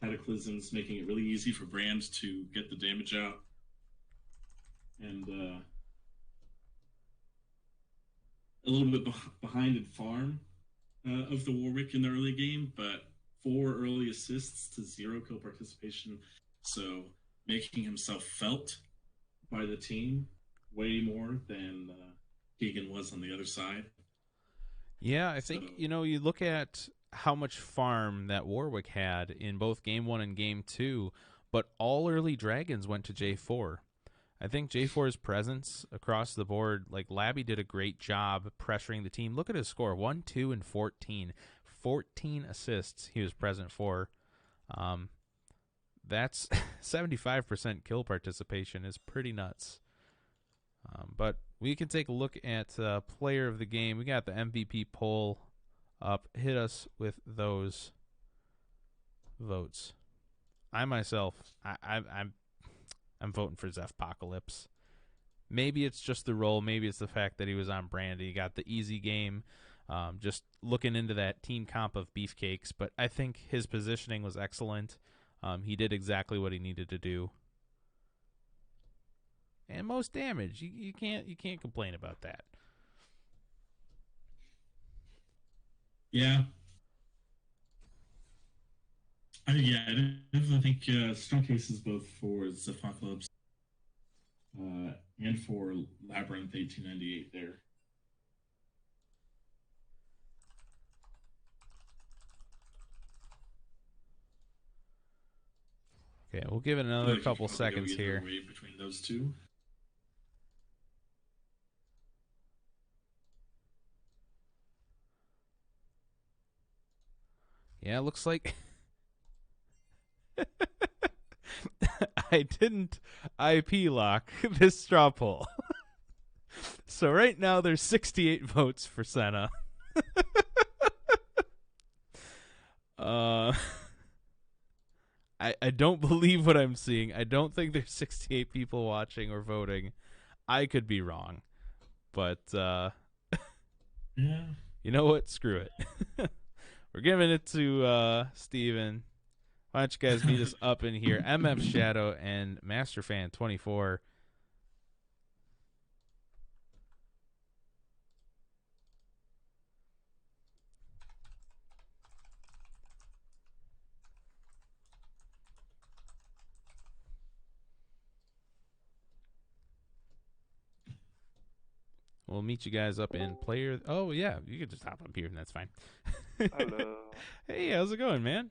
Cataclysms making it really easy for Brand to get the damage out. And a little bit behind in farm of the Warwick in the early game, but 4 early assists to 0 kill participation. So making himself felt by the team way more than Keegan was on the other side. Yeah, I think, you look at how much farm that Warwick had in both Game 1 and Game 2, but all early Dragons went to J4. I think J4's presence across the board, like Labby did a great job pressuring the team. Look at his score, 1, 2, and 14. 14 assists he was present for. That's 75% kill participation is pretty nuts. But we can take a look at player of the game. We got the MVP poll up. Hit us with those votes. I myself, I'm voting for Zephocalypse. Maybe it's just the role. Maybe it's the fact that he was on Brand. He got the easy game. Just looking into that team comp of Beefcakes. But I think his positioning was excellent. He did exactly what he needed to do. and most damage. You can't complain about that. Yeah, I definitely think strong cases both for Zephocalypse and for Labyrinth 1898 there. Okay, we'll give it I feel another like you could couple probably go seconds either here. way between those two. Yeah, it looks like I didn't IP lock this straw poll. So right now there's 68 votes for Senna. Uh, I don't believe what I'm seeing. I don't think there's 68 people watching or voting. I could be wrong, but Yeah. you know what? Screw it. We're giving it to Steven. Why don't you guys meet us up in here? MF Shadow and MasterFan24. We'll meet you guys up in player. Oh yeah, you can just hop up here and that's fine. Hello. Hey, how's it going, man?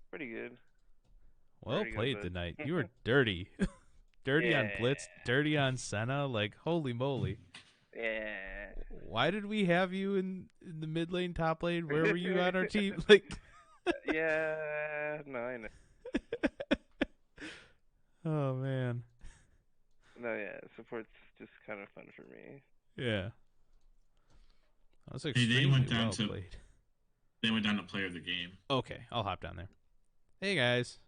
Pretty good. Well Ready to go played bed. tonight. You were dirty. Dirty on Yeah. Blitz, dirty on Senna. Like, holy moly. Yeah. Why did we have you in the mid lane, top lane? Where were you on our team? Like, Yeah. No, I know. oh man. No, yeah. Support's just kind of fun for me. Yeah. That was Hey, extremely well played. they went down to player of the game. Okay, I'll hop down there. Hey guys.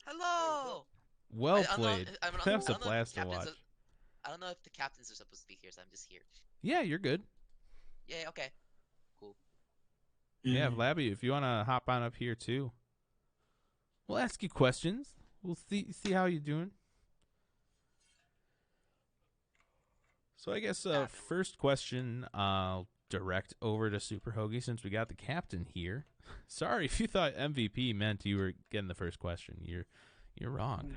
Hello. Well I don't know. played. That was I a don't know if blast the to captains. watch. I don't know if the captains are supposed to be here, so I'm just here. Yeah, you're good. Yeah. Okay. Cool. Yeah, Labby, if you want to hop on up here too, we'll ask you questions. We'll see how you're doing. So I guess first question I'll direct over to Super Hoagie since we got the captain here. Sorry if you thought MVP meant you were getting the first question. You're wrong.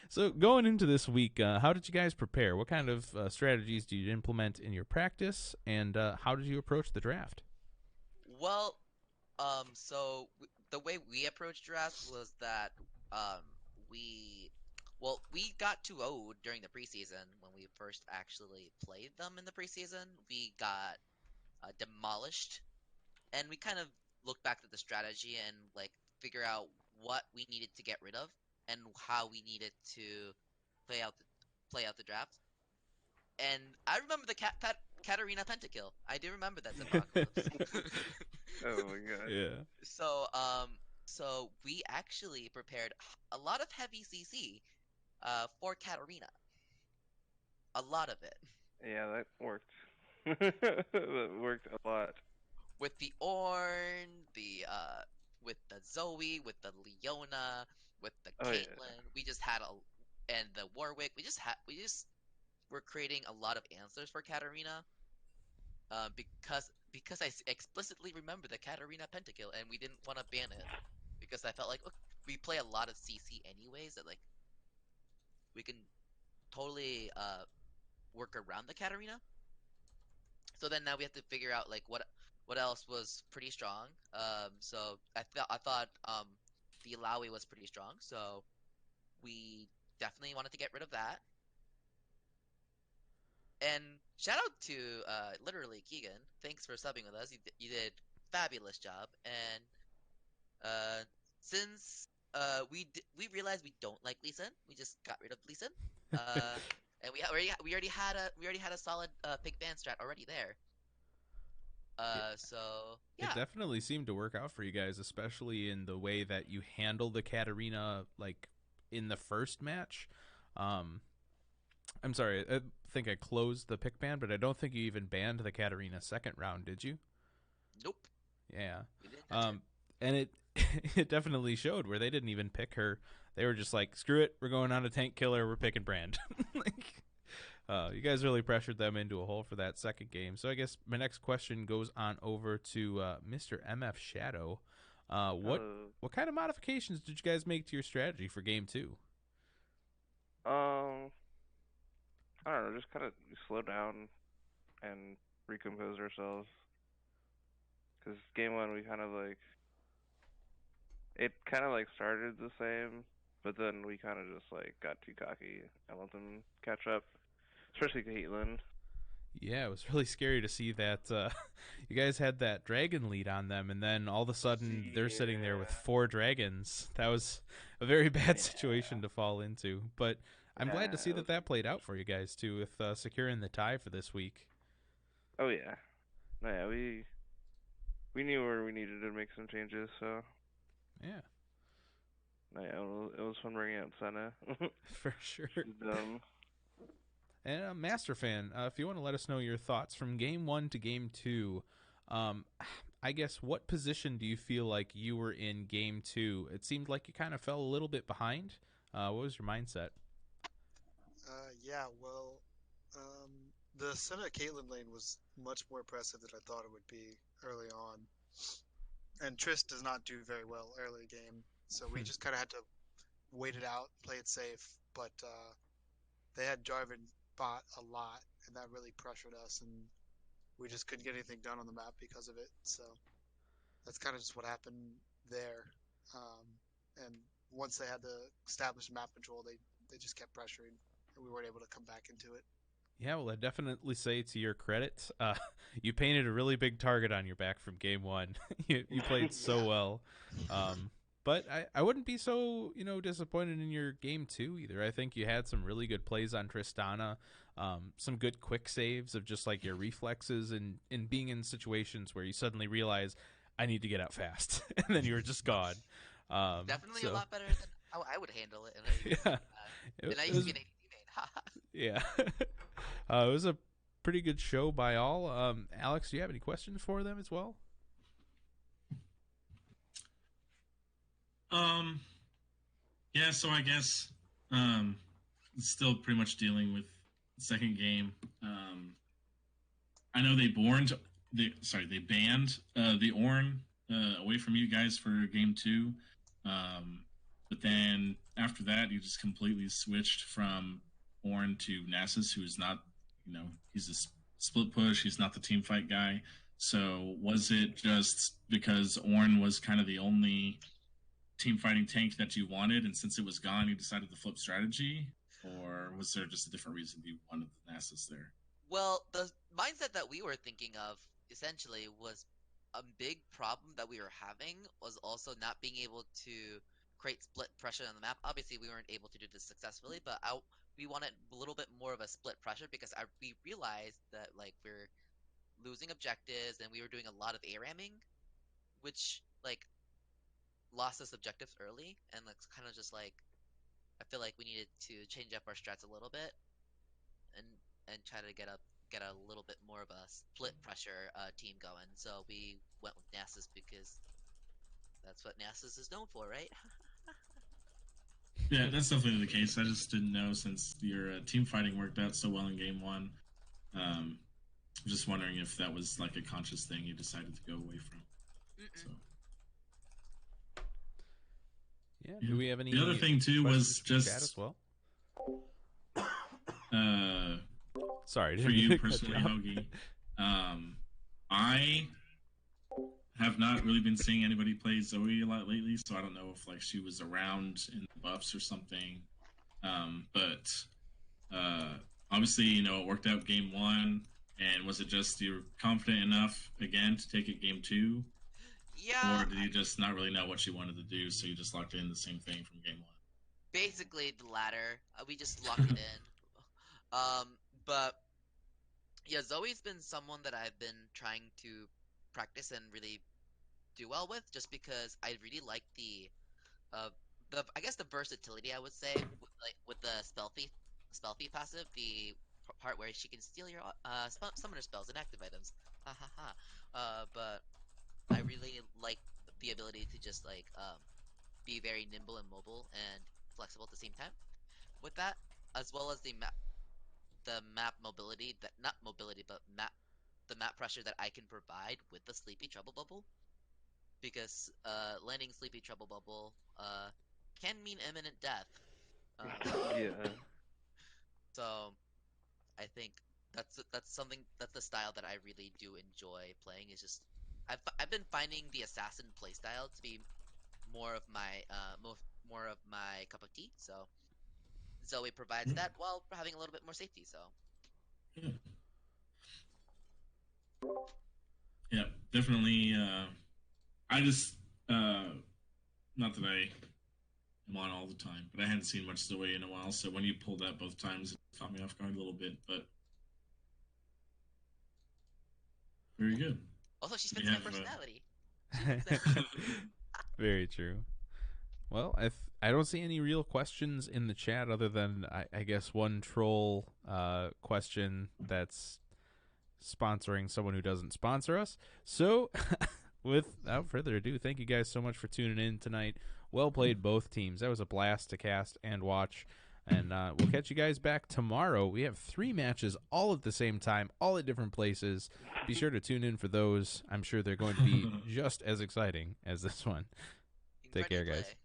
So going into this week, how did you guys prepare? What kind of strategies do you implement in your practice, and how did you approach the draft? Well, so the way we approached drafts was that um, we, we got 2-0 during the preseason when we first actually played them in the preseason. We got demolished, and we kind of looked back at the strategy and like figure out what we needed to get rid of and how we needed to play out the play out the draft. And I remember the Katarina pentakill. I do remember that Apocalypse. Oh my god. Yeah. So so we actually prepared a lot of heavy CC for Katarina. A lot of it. Yeah, that worked. That worked a lot. With the Ornn, the with the Zoe, with the Leona, with the Oh yeah. Caitlyn, we just had and the Warwick. We just were creating a lot of answers for Katarina. Because I explicitly remember the Katarina pentakill, and we didn't want to ban it because I felt like, look, we play a lot of CC anyways. That like we can totally work around the Katarina. So then now we have to figure out like what else was pretty strong. So I thought the Illaoi was pretty strong, so we definitely wanted to get rid of that. And shout out to literally Keegan. Thanks for subbing with us. You did fabulous job. And since we realized we don't like Lee Sin, we just got rid of Lee Sin. And we already had a solid pick ban strat already there. So It yeah. definitely seemed to work out for you guys, especially in the way that you handle the Katarina, like in the first match. Um, I'm sorry, I think I closed the pick ban, but I don't think you even banned the Katarina second round, did you? Nope. Yeah. We didn't touch it. And it definitely showed where they didn't even pick her. They were just like, screw it, we're going on a tank killer, we're picking Brand. Like, you guys really pressured them into a hole for that second game. So I guess my next question goes on over to Mr. MF Shadow. What Hello. what kind of modifications did you guys make to your strategy for game two? Um, I don't know, just kind of slow down and recompose ourselves. Cause game one we kind of like it kind of like started the same, but then we kind of just like got too cocky and let them catch up, especially Caitlyn. Yeah, it was really scary to see that you guys had that dragon lead on them, and then all of a sudden they're sitting there with Yeah. 4 dragons. That was a very bad Yeah. situation to fall into. But I'm glad to Yeah. see It that was. that played out for you guys too, with securing the tie for this week. Oh yeah. No, yeah. We knew where we needed to make some changes, so Yeah, no, yeah, it was fun bringing out Senna. for sure. She's dumb. And Master Fan, if you want to let us know your thoughts from game one to game two, um, I guess what position do you feel like you were in game two? It seemed like you kind of fell a little bit behind. What was your mindset? Yeah, well, the Senna Caitlyn lane was much more impressive than I thought it would be early on. And Triss does not do very well early game, so we just kind of had to wait it out, play it safe. But they had Jarvan bot a lot, and that really pressured us, and we just couldn't get anything done on the map because of it. So that's kind of just what happened there. Um, and once they had the established map control, they just kept pressuring, and we weren't able to come back into it. Yeah, well, I definitely say to your credit, you painted a really big target on your back from game one. You played so Yeah, well, um, but I wouldn't be so disappointed in your game two either. I think you had some really good plays on Tristana, some good quick saves of just like your reflexes and being in situations where you suddenly realize I need to get out fast, and then you were just gone. Definitely a So lot better than how I would handle it in an yeah, ADC. And I it used to be was an ADC main. yeah. It was a pretty good show by all. Alex, do you have any questions for them as well? Um, yeah, so I guess um, still pretty much dealing with the second game. I know they banned the Orn away from you guys for game two, but then after that you just completely switched from Orn to Nasus, who's not, he's a split push. He's not the team fight guy. So was it just because Orn was kind of the only team fighting tank that you wanted, and since it was gone, you decided to flip strategy, or was there just a different reason you wanted the Nasus there? Well, the mindset that we were thinking of essentially was a big problem that we were having was also not being able to create split pressure on the map. Obviously, we weren't able to do this successfully, but we wanted a little bit more of a split pressure because we realized that like we're losing objectives and we were doing a lot of ARAMing, which like lost us objectives early, and like kind of just like I feel like we needed to change up our strats a little bit and try to get a little bit more of a split pressure team going. So we went with Nasus because that's what Nasus is known for, right? Yeah, that's definitely the case. I just didn't know, since your team fighting worked out so well in game one. I'm just wondering if that was like a conscious thing you decided to go away from. Mm-mm. So Yeah. yeah. Do we have any The other thing too questions was from chat as just well? uh, Sorry, for didn't mean you to cut personally, you off. Hoagie. I have not really been seeing anybody play Zoe a lot lately, so I don't know if like she was around in the buffs or something. But uh, obviously, it worked out game one. And was it just you're confident enough again to take it game two, Yeah, or did you just not really know what you wanted to do, so you just locked in the same thing from game basically the latter. We just locked it in. But yeah, Zoe's been someone that I've been trying to practice and really do well with, just because I really like uh the I guess the versatility I would say with the spell thief passive, the part where she can steal your summoner spells and active items. Ha ha ha. But I really like the ability to just like be very nimble and mobile and flexible at the same time. With that, as well as the map mobility, that not mobility but map pressure that I can provide with the Sleepy Trouble Bubble, because landing Sleepy Trouble Bubble can mean imminent death. Yeah. So I think that's something, that's the style that I really do enjoy playing. Is just I've been finding the assassin playstyle to be more of my more of my cup of tea. So Zoe provides that while having a little bit more safety. So Yeah, yeah, definitely. I just not that I am on all the time, but I hadn't seen much Zoe in a while. So when you pulled that both times, it caught me off guard a little bit. But very good. also she We fits my have personality. She fits my personality. Very true. Well, I don't see any real questions in the chat other than I guess one troll question that's sponsoring someone who doesn't sponsor us. So, without further ado, thank you guys so much for tuning in tonight. Well played, both teams. That was a blast to cast and watch. And we'll catch you guys back tomorrow. We have 3 matches all at the same time, all at different places. Be sure to tune in for those. I'm sure they're going to be just as exciting as this one. Take care, Incredible guys. play.